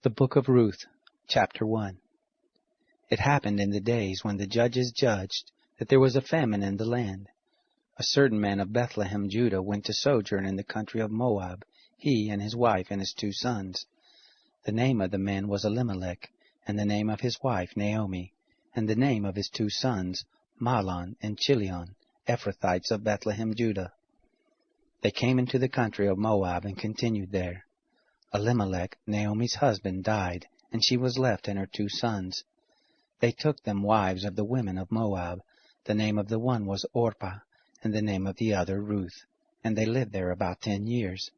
The Book of Ruth, Chapter 1. It happened in the days when the judges judged that there was a famine in the land. A certain man of Bethlehem, Judah, went to sojourn in the country of Moab, he and his wife and his 2 sons. The name of the man was Elimelech, and the name of his wife Naomi, and the name of his 2 sons Mahlon and Chilion, Ephrathites of Bethlehem, Judah. They came into the country of Moab and continued there. Elimelech, Naomi's husband, died, and she was left and her 2 sons. They took them wives of the women of Moab. The name of the one was Orpah, and the name of the other Ruth, and they lived there about 10 years.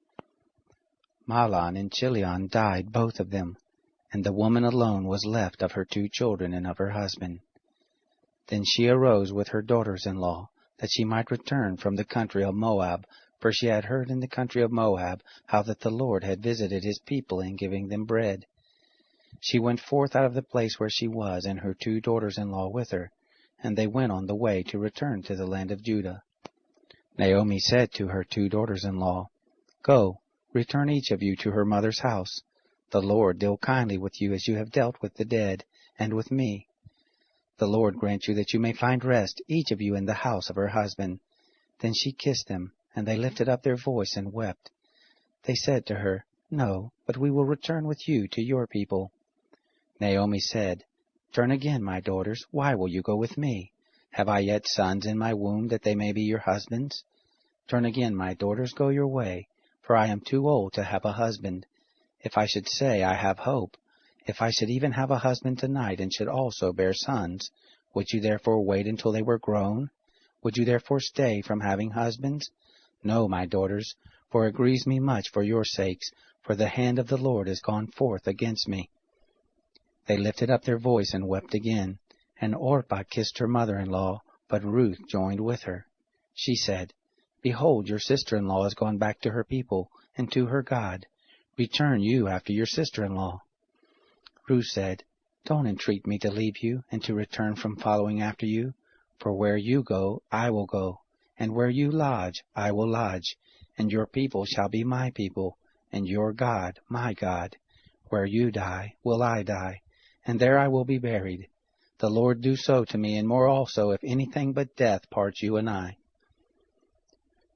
Mahlon and Chilion died, both of them, and the woman alone was left of her 2 children and of her husband. Then she arose with her daughters-in-law, that she might return from the country of Moab, for she had heard in the country of Moab how that the Lord had visited his people in giving them bread. She went forth out of the place where she was, and her 2 daughters-in-law with her, and they went on the way to return to the land of Judah. Naomi said to her 2 daughters-in-law, Go, return each of you to her mother's house. The Lord deal kindly with you as you have dealt with the dead, and with me. The Lord grant you that you may find rest, each of you in the house of her husband. Then she kissed them, and they lifted up their voice and wept. They said to her, No, but we will return with you to your people. Naomi said, Turn again, my daughters, why will you go with me? Have I yet sons in my womb, that they may be your husbands? Turn again, my daughters, go your way, for I am too old to have a husband. If I should say I have hope, if I should even have a husband tonight, and should also bear sons, would you therefore wait until they were grown? Would you therefore stay from having husbands? No, my daughters, for it grieves me much for your sakes, for the hand of the Lord is gone forth against me. They lifted up their voice and wept again, and Orpah kissed her mother-in-law, but Ruth joined with her. She said, Behold, your sister-in-law is gone back to her people, and to her God. Return you after your sister-in-law. Ruth said, Don't entreat me to leave you, and to return from following after you, for where you go, I will go. And where you lodge, I will lodge, and your people shall be my people, and your God, my God. Where you die, will I die, and there I will be buried. The Lord do so to me, and more also, if anything but death parts you and I.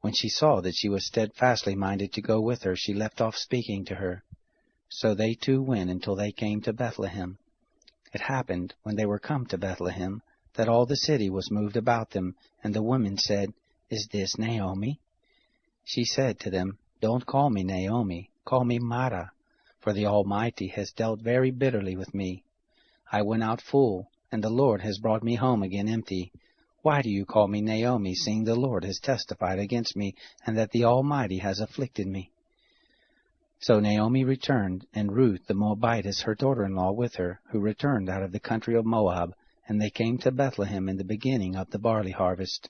When she saw that she was steadfastly minded to go with her, she left off speaking to her. So they 2 went until they came to Bethlehem. It happened, when they were come to Bethlehem, that all the city was moved about them, and the women said, Is this Naomi? She said to them, Don't call me Naomi, call me Mara, for the Almighty has dealt very bitterly with me. I went out full, and the Lord has brought me home again empty. Why do you call me Naomi, seeing the Lord has testified against me, and that the Almighty has afflicted me? So Naomi returned, and Ruth the Moabitess her daughter-in-law with her, who returned out of the country of Moab, and they came to Bethlehem in the beginning of the barley harvest.